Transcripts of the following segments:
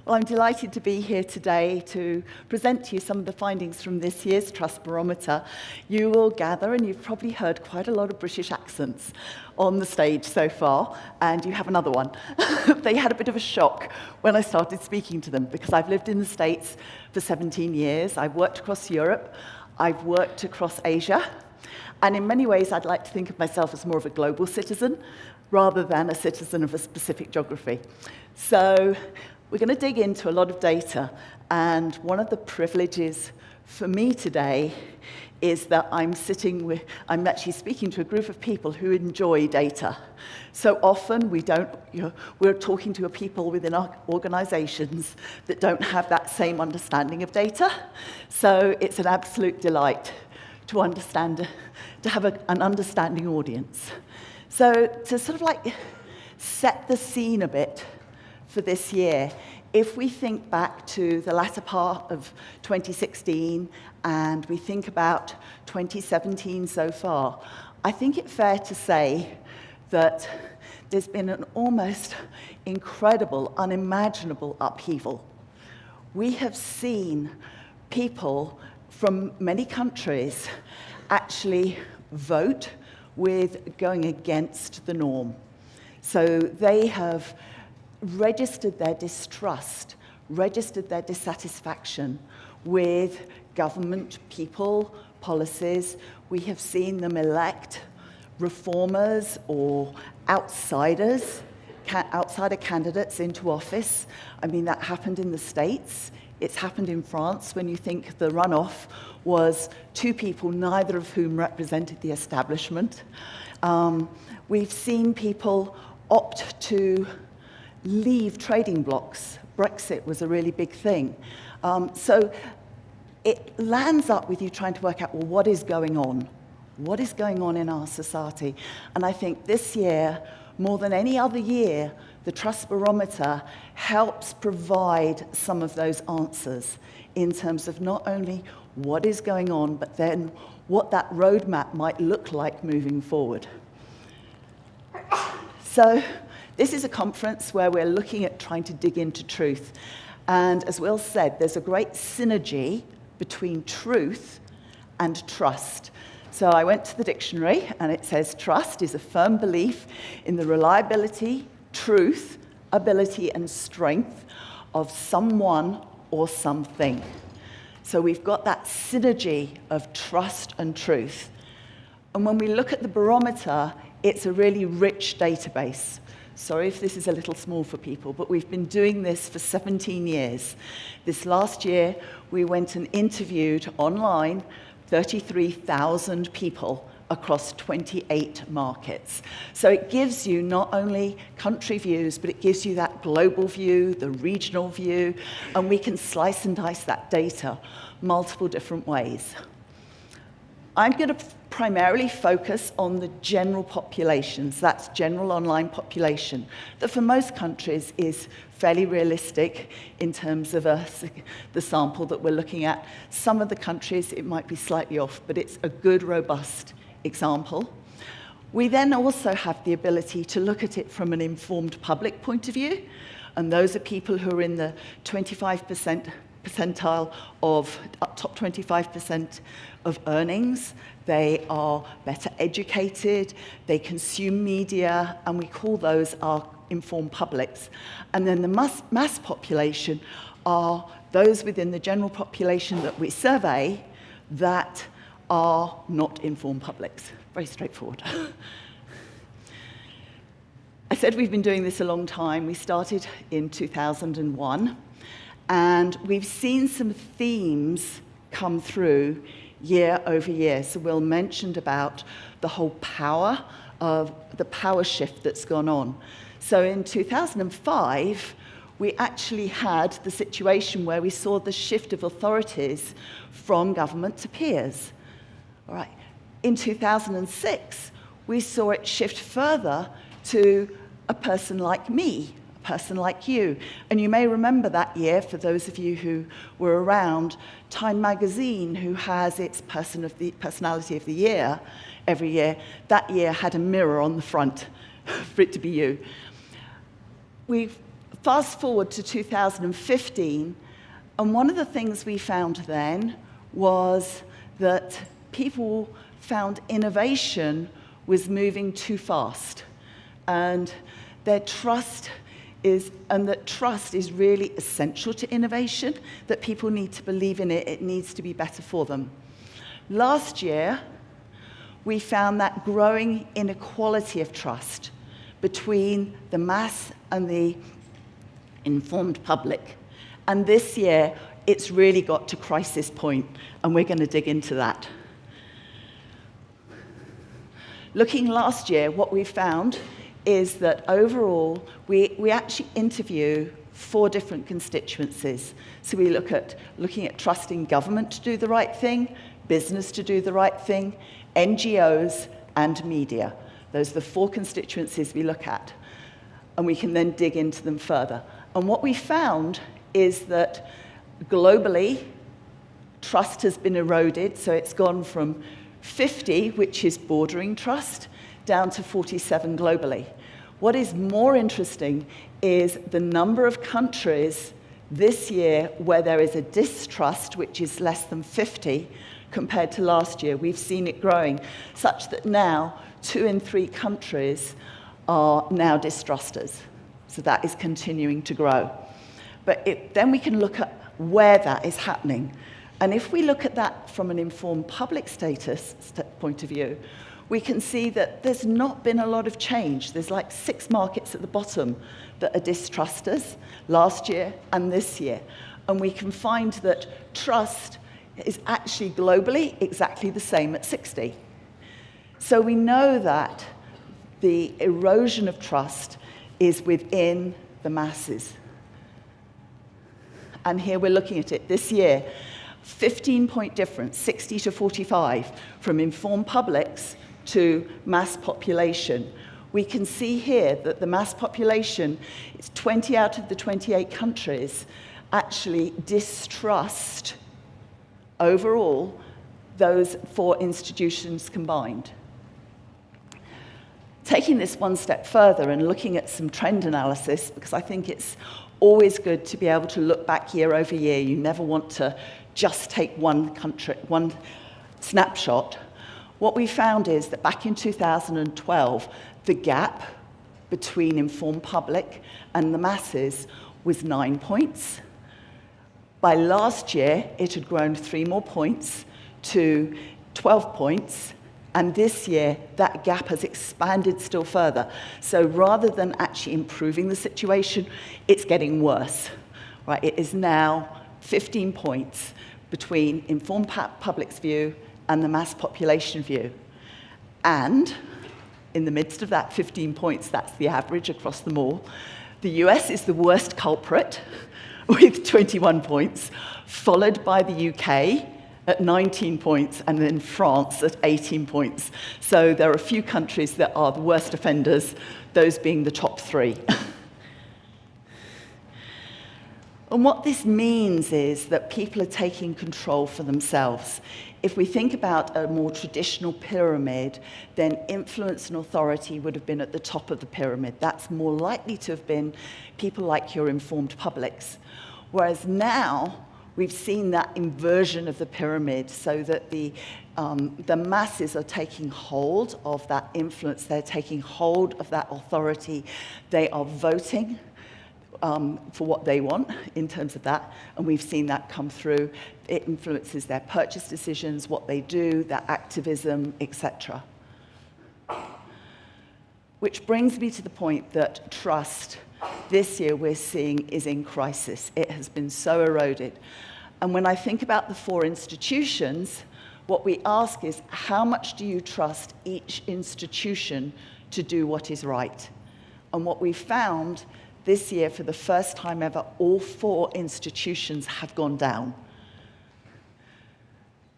Well, I'm delighted to be here today to present to you some of the findings from this year's Trust Barometer. You will gather, and you've probably heard quite a lot of British accents on the stage so far, and you have another one. They had a bit of a shock when I started speaking to them, because I've lived in the States for 17 years, I've worked across Europe, I've worked across Asia, and in many ways I'd like to think of myself as more of a global citizen rather than a citizen of a specific geography. So we're going to dig into a lot of data, and one of the privileges for me today is that I'm actually speaking to a group of people who enjoy data. So often we're talking to people within our organizations that don't have that same understanding of data. So it's an absolute delight to have an understanding audience. So to sort of like set the scene a bit for this year, if we think back to the latter part of 2016 and we think about 2017 so far, I think it's fair to say that there's been an almost incredible, unimaginable upheaval. We have seen people from many countries actually vote with going against the norm. So they have registered their distrust, registered their dissatisfaction with government, people, policies. We have seen them elect reformers or outsider candidates into office. I mean, that happened in the States. It's happened in France when you think the runoff was two people, neither of whom represented the establishment. We've seen people opt to leave trading blocs. Brexit was a really big thing. So it lands up with you trying to work out, well, what is going on? What is going on in our society? And I think this year, more than any other year, the Trust Barometer helps provide some of those answers in terms of not only what is going on, but then what that roadmap might look like moving forward. So this is a conference where we're looking at trying to dig into truth. And as Will said, there's a great synergy between truth and trust. So I went to the dictionary, and it says trust is a firm belief in the reliability, truth, ability, and strength of someone or something. So we've got that synergy of trust and truth. And when we look at the barometer, it's a really rich database. Sorry if this is a little small for people, but we've been doing this for 17 years. This last year, we went and interviewed online 33,000 people across 28 markets. So it gives you not only country views, but it gives you that global view, the regional view, and we can slice and dice that data multiple different ways. I'm going to primarily focus on the general populations, that's general online population, that for most countries is fairly realistic in terms of the sample that we're looking at. Some of the countries, it might be slightly off, but it's a good, robust example. We then also have the ability to look at it from an informed public point of view, and those are people who are in the 25% percentile of top 25% of earnings. They are better educated, they consume media, and we call those our informed publics. And then the mass population are those within the general population that we survey that are not informed publics. Very straightforward. I said we've been doing this a long time. We started in 2001. And we've seen some themes come through year over year. So Will mentioned about the whole power shift that's gone on. So in 2005, we actually had the situation where we saw the shift of authorities from government to peers. All right. In 2006, we saw it shift further to a person like me, person like you. And you may remember that year, for those of you who were around, Time magazine, who has its personality of the year every year, that year had a mirror on the front for it to be you. We've Fast forward to 2015, and one of the things we found then was that people found innovation was moving too fast, and that trust is really essential to innovation, that people need to believe in it, it needs to be better for them. Last year, we found that growing inequality of trust between the mass and the informed public. And this year, it's really got to crisis point, and we're going to dig into that. Looking last year, what we found is that overall, we actually interview 4 different constituencies. So we looking at trusting government to do the right thing, business to do the right thing, NGOs, and media. Those are the 4 constituencies we look at. And we can then dig into them further. And what we found is that globally, trust has been eroded. So it's gone from 50, which is bordering trust, down to 47 globally. What is more interesting is the number of countries this year where there is a distrust, which is less than 50, compared to last year. We've seen it growing, such that now 2 in 3 countries are now distrusters. So that is continuing to grow. But then we can look at where that is happening. And if we look at that from an informed public status point of view, we can see that there's not been a lot of change. There's like 6 markets at the bottom that are distrusters last year and this year. And we can find that trust is actually globally exactly the same at 60. So we know that the erosion of trust is within the masses. And here we're looking at it this year, 15-point difference, 60 to 45, from informed publics to mass population. We can see here that the mass population, it's 20 out of the 28 countries, actually distrust overall those 4 institutions combined. Taking this one step further and looking at some trend analysis, because I think it's always good to be able to look back year over year. You never want to just take one snapshot. What we found is that back in 2012, the gap between informed public and the masses was 9 points. By last year, it had grown 3 more points to 12 points. And this year, that gap has expanded still further. So rather than actually improving the situation, it's getting worse. Right? It is now 15 points between informed public's view and the mass population view. And in the midst of that 15 points, that's the average across them all, the US is the worst culprit with 21 points, followed by the UK at 19 points, and then France at 18 points. So there are a few countries that are the worst offenders, those being the top 3. And what this means is that people are taking control for themselves. If we think about a more traditional pyramid, then influence and authority would have been at the top of the pyramid. That's more likely to have been people like your informed publics. Whereas now, we've seen that inversion of the pyramid so that the masses are taking hold of that influence, they're taking hold of that authority, they are voting for what they want in terms of that, and we've seen that come through. It influences their purchase decisions, what they do, their activism, etc. Which brings me to the point that trust, this year we're seeing, is in crisis. It has been so eroded. And when I think about the 4 institutions, what we ask is, how much do you trust each institution to do what is right? And what we found this year, for the first time ever, all 4 institutions have gone down.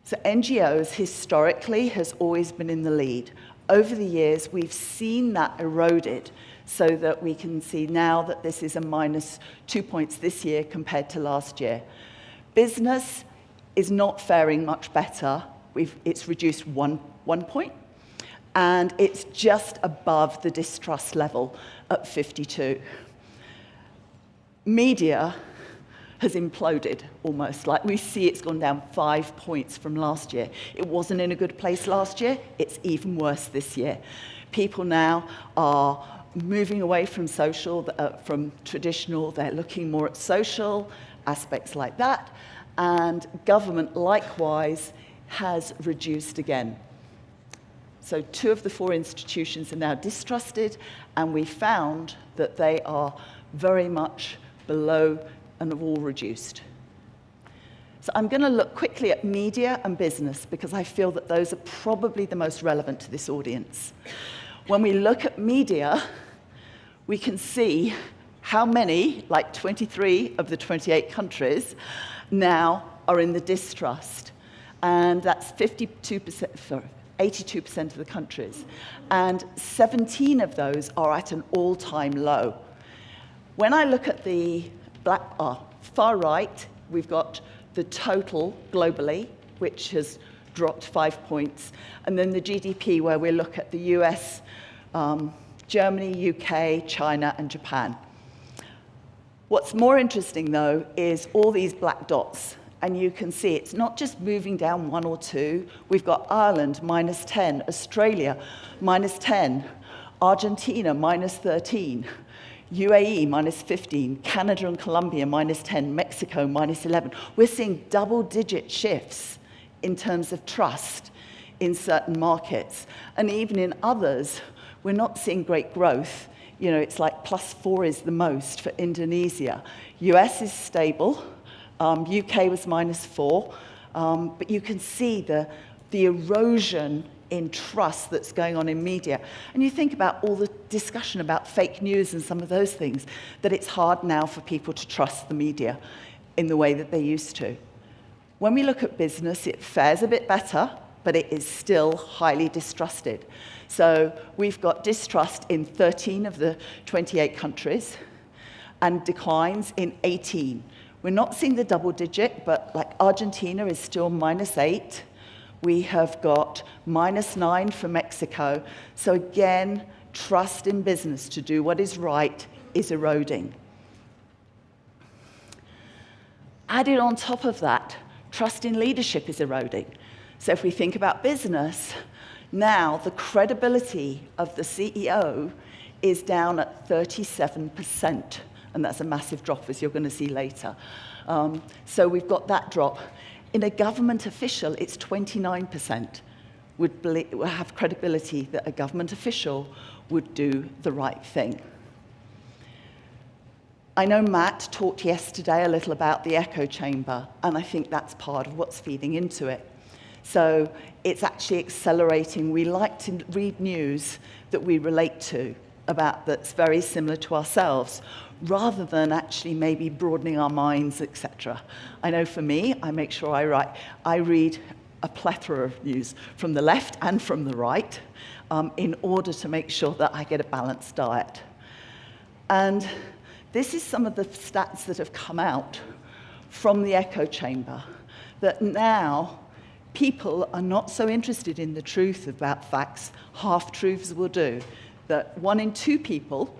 So NGOs historically has always been in the lead. Over the years, we've seen that eroded so that we can see now that this is a -2 points this year compared to last year. Business is not faring much better. It's reduced one point, and it's just above the distrust level at 52. media has imploded almost. Like we see it's gone down 5 points from last year. It wasn't in a good place last year. It's even worse this year. People now are moving away from social, from traditional. They're looking more at social aspects like that. And government, likewise, has reduced again. So 2 of the 4 institutions are now distrusted, and we found that they are very much below and have all reduced. So I'm going to look quickly at media and business because I feel that those are probably the most relevant to this audience. When we look at media, we can see how many, like 23 of the 28 countries, now are in the distrust. And that's 82% of the countries. And 17 of those are at an all-time low. When I look at the far right, we've got the total globally, which has dropped 5 points, and then the GDP, where we look at the US, Germany, UK, China, and Japan. What's more interesting, though, is all these black dots, and you can see it's not just moving down 1 or 2. We've got Ireland, -10, Australia, -10, Argentina, -13, UAE, -15, Canada and Colombia, -10, Mexico, -11. We're seeing double-digit shifts in terms of trust in certain markets. And even in others, we're not seeing great growth. You know, it's like +4 is the most for Indonesia. US is stable. UK was -4. But you can see the erosion in trust that's going on in media. And you think about all the discussion about fake news and some of those things, that it's hard now for people to trust the media in the way that they used to. When we look at business, it fares a bit better, but it is still highly distrusted. So we've got distrust in 13 of the 28 countries and declines in 18. We're not seeing the double digit, but like Argentina is still -8. We have got -9 for Mexico. So again, trust in business to do what is right is eroding. Added on top of that, trust in leadership is eroding. So if we think about business, now the credibility of the CEO is down at 37%. And that's a massive drop, as you're going to see later. So we've got that drop. In a government official, it's 29% would have credibility that a government official would do the right thing. I know Matt talked yesterday a little about the echo chamber, and I think that's part of what's feeding into it. So it's actually accelerating. We like to read news that we relate to, about that's very similar to ourselves, rather than actually maybe broadening our minds, etc. I know for me, I make sure I read a plethora of news from the left and from the right in order to make sure that I get a balanced diet. And this is some of the stats that have come out from the echo chamber, that now people are not so interested in the truth about facts. Half-truths will do. That 1 in 2 people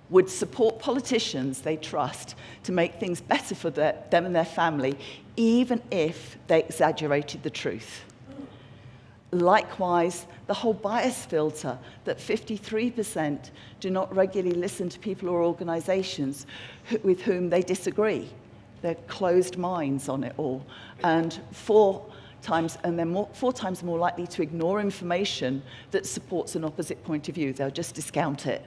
would support politicians they trust to make things better for them and their family, even if they exaggerated the truth. Likewise, the whole bias filter, that 53% do not regularly listen to people or organizations with whom they disagree. They're closed minds on it all. And 4 times more likely to ignore information that supports an opposite point of view. They'll just discount it.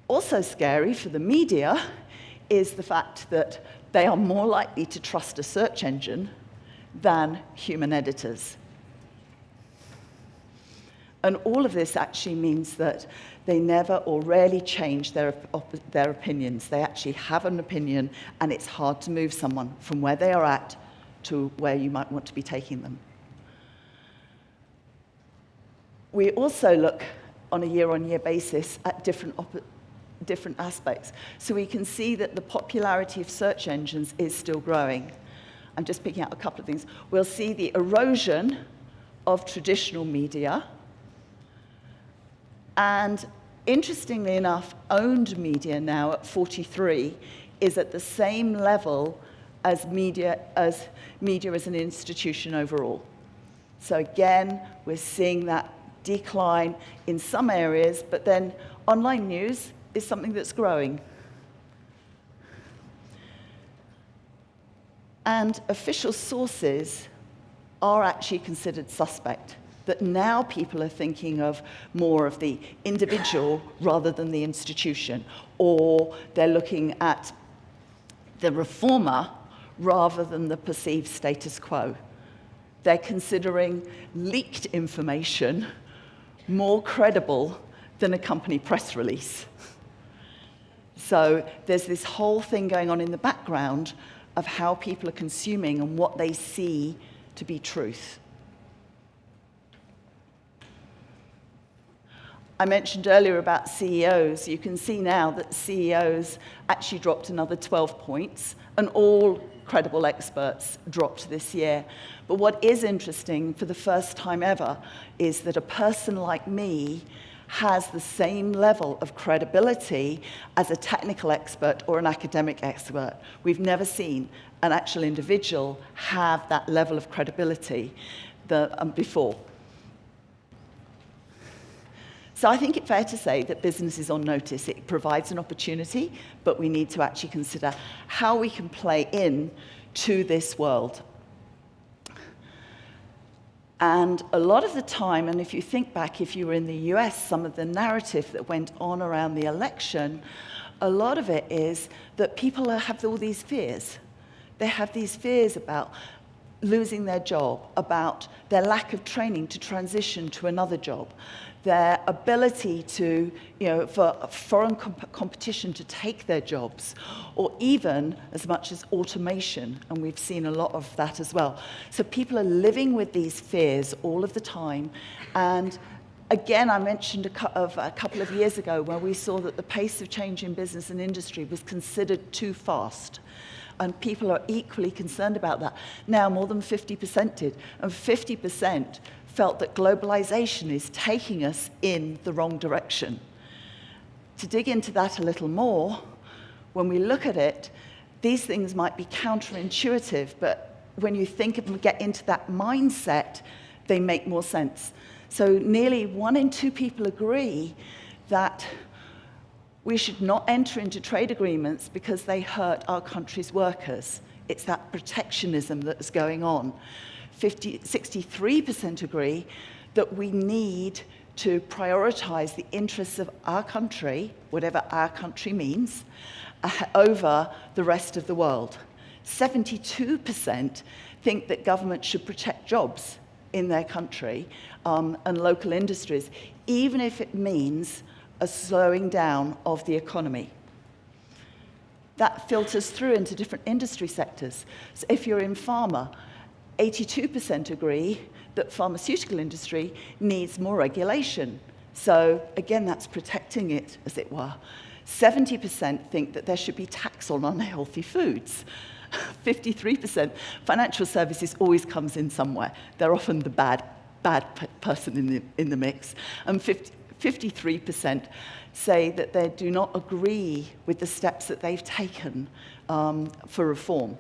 Also scary for the media is the fact that they are more likely to trust a search engine than human editors. And all of this actually means that they never or rarely change their opinions. They actually have an opinion, and it's hard to move someone from where they are at to where you might want to be taking them. We also look on a year-on-year basis at different aspects. So we can see that the popularity of search engines is still growing. I'm just picking out a couple of things. We'll see the erosion of traditional media, and Interestingly enough, owned media now at 43 is at the same level as media as an institution overall. So again, we're seeing that decline in some areas, but then online news is something that's growing. And official sources are actually considered suspect, that now people are thinking of more of the individual rather than the institution, or they're looking at the reformer rather than the perceived status quo. They're considering leaked information more credible than a company press release. So there's this whole thing going on in the background of how people are consuming and what they see to be truth. I mentioned earlier about CEOs. You can see now that CEOs actually dropped another 12 points, and all credible experts dropped this year. But what is interesting, for the first time ever, is that a person like me has the same level of credibility as a technical expert or an academic expert. We've never seen an actual individual have that level of credibility before. So I think it's fair to say that business is on notice. It provides an opportunity, but we need to actually consider how we can play in to this world. And a lot of the time, and if you think back, if you were in the US, some of the narrative that went on around the election, a lot of it is that people have all these fears. They have these fears about losing their job, about their lack of training to transition to another job, their ability to, for foreign competition to take their jobs, or even as much as automation, and we've seen a lot of that as well. So people are living with these fears all of the time, and again, I mentioned a couple of years ago where we saw that the pace of change in business and industry was considered too fast. And people are equally concerned about that. Now more than 50% did, and 50% felt that globalization is taking us in the wrong direction. To dig into that a little more, when we look at it, these things might be counterintuitive, but when you think of them, get into that mindset, they make more sense. So nearly 1 in 2 people agree that we should not enter into trade agreements because they hurt our country's workers. It's that protectionism that is going on. 63% agree that we need to prioritize the interests of our country, whatever our country means, over the rest of the world. 72% think that government should protect jobs in their country and local industries, even if it means a slowing down of the economy. That filters through into different industry sectors. So if you're in pharma, 82% agree that pharmaceutical industry needs more regulation. So again, that's protecting it, as it were. 70% think that there should be tax on unhealthy foods. 53%, financial services always comes in somewhere. They're often the bad person in the mix. And 53% say that they do not agree with the steps that they've taken for reform.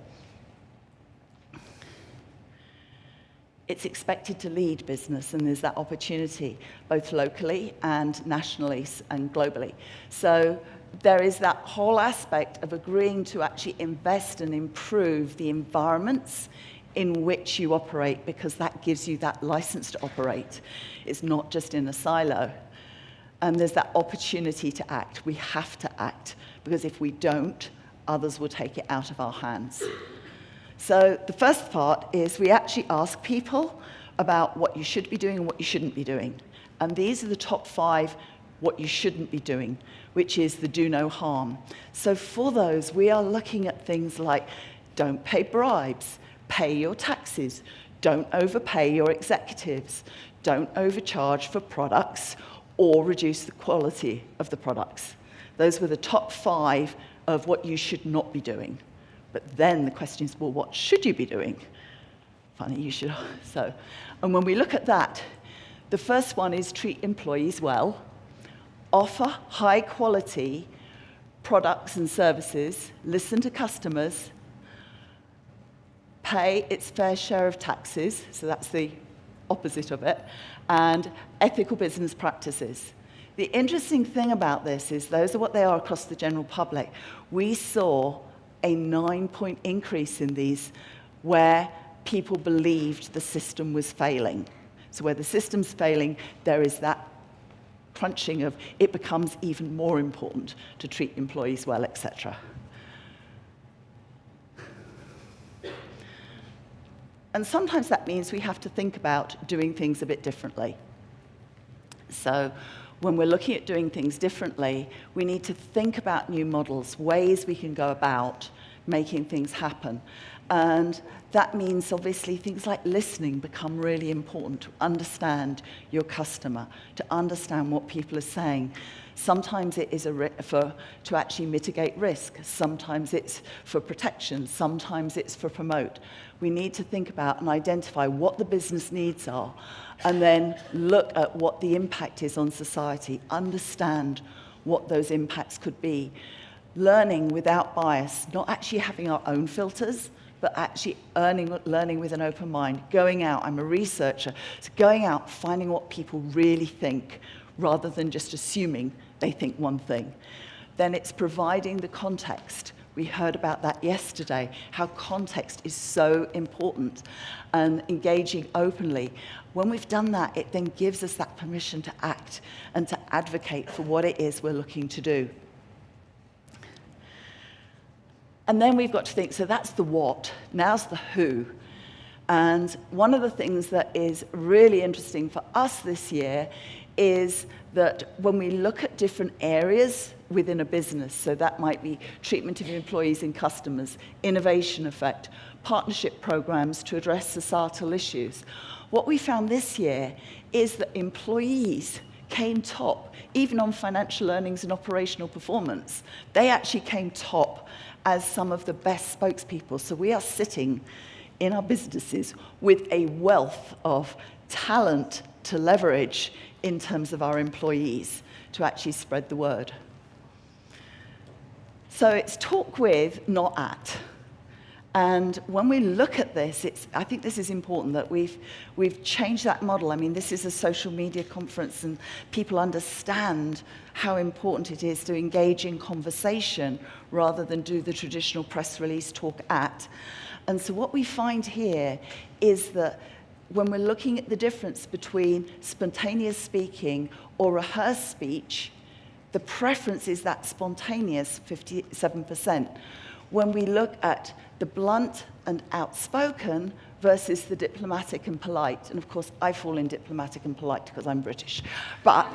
It's expected to lead business, and there's that opportunity, both locally and nationally and globally. So there is that whole aspect of agreeing to actually invest and improve the environments in which you operate, because that gives you that license to operate. It's not just in a silo. And there's that opportunity to act. We have to act, because if we don't, others will take it out of our hands. So the first part is we actually ask people about what you should be doing and what you shouldn't be doing. And these are the top 5 what you shouldn't be doing, which is the do no harm. So for those, we are looking at things like don't pay bribes, pay your taxes, don't overpay your executives, don't overcharge for products, or reduce the quality of the products. Those were the top 5 of what you should not be doing. But then the question is, well, what should you be doing? Funny, you should. And when we look at that, the first one is treat employees well. offer high quality products and services, listen to customers, pay its fair share of taxes, so that's the opposite of it, and ethical business practices. The interesting thing about this is those are what they are across the general public. We saw a 9-point increase in these where people believed the system was failing. So where the system's failing, there is that crunching of it becomes even more important to treat employees well, etc. And sometimes that means we have to think about doing things a bit differently. So when we're looking at doing things differently, we need to think about new models, ways we can go about making things happen. And that means, obviously, things like listening become really important to understand your customer, to understand what people are saying. Sometimes it is to actually mitigate risk. Sometimes it's for protection. Sometimes it's for promote. We need to think about and identify what the business needs are, and then look at what the impact is on society, understand what those impacts could be. Learning without bias, not actually having our own filters, but actually learning with an open mind, going out. I'm a researcher, so going out, finding what people really think, rather than just assuming they think one thing. Then it's providing the context. We heard about that yesterday, how context is so important, and engaging openly. When we've done that, it then gives us that permission to act and to advocate for what it is we're looking to do. And then we've got to think, so that's the what, now's the who. And one of the things that is really interesting for us this year is that when we look at different areas within a business, so that might be treatment of employees and customers, innovation effect, partnership programs to address societal issues, what we found this year is that employees came top, even on financial earnings and operational performance. They actually came top as some of the best spokespeople. So we are sitting in our businesses with a wealth of talent to leverage in terms of our employees to actually spread the word. So it's talk with, not at. And when we look at this, I think this is important that we've changed that model. I mean, this is a social media conference, and people understand how important it is to engage in conversation rather than do the traditional press release talk at. And so what we find here is that when we're looking at the difference between spontaneous speaking or rehearsed speech, the preference is that spontaneous, 57%. When we look at the blunt and outspoken versus the diplomatic and polite, and of course I fall in diplomatic and polite because I'm British, but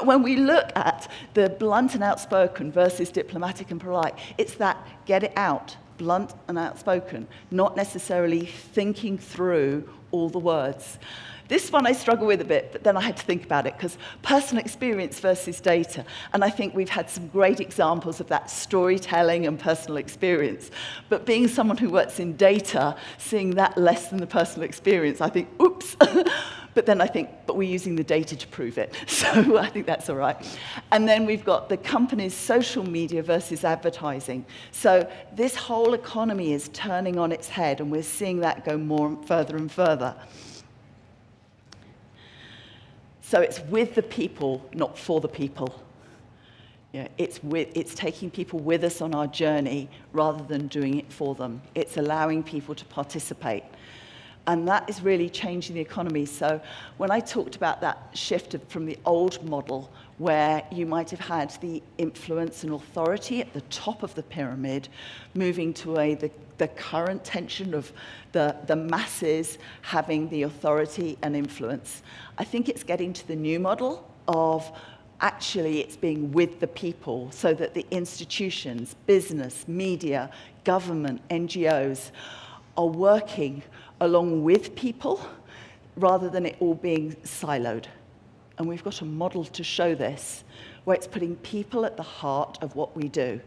when we look at the blunt and outspoken versus diplomatic and polite, it's that get it out, blunt and outspoken, not necessarily thinking through all the words. This one I struggle with a bit, but then I had to think about it because personal experience versus data. And I think we've had some great examples of that storytelling and personal experience. But being someone who works in data, seeing that less than the personal experience, I think, oops. But then I think, but we're using the data to prove it. So I think that's all right. And then we've got the company's social media versus advertising. So this whole economy is turning on its head, and we're seeing that go more further and further. So it's with the people, not for the people. Yeah, it's taking people with us on our journey rather than doing it for them. It's allowing people to participate. And that is really changing the economy. So when I talked about that shift from the old model, where you might have had the influence and authority at the top of the pyramid, moving to the current tension of the masses having the authority and influence. I think it's getting to the new model of actually it's being with the people, so that the institutions, business, media, government, NGOs are working along with people rather than it all being siloed. And we've got a model to show this, where it's putting people at the heart of what we do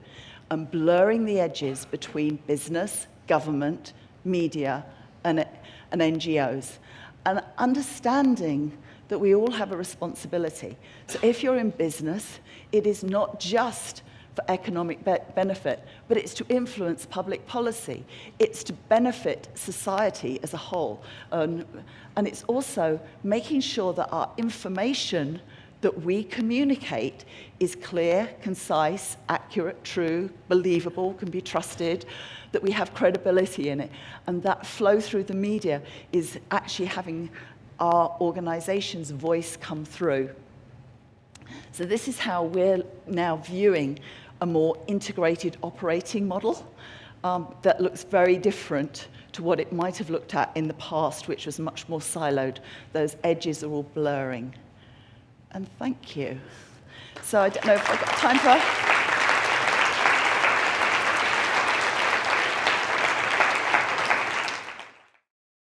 and blurring the edges between business, government, media, and NGOs. And understanding that we all have a responsibility. So if you're in business, it is not just for economic benefit, but it's to influence public policy. It's to benefit society as a whole. And it's also making sure that our information that we communicate is clear, concise, accurate, true, believable, can be trusted, that we have credibility in it. And that flow through the media is actually having our organization's voice come through. So this is how we're now viewing a more integrated operating model that looks very different to what it might have looked at in the past, which was much more siloed. Those edges are all blurring. And thank you. So I don't know if I've got time for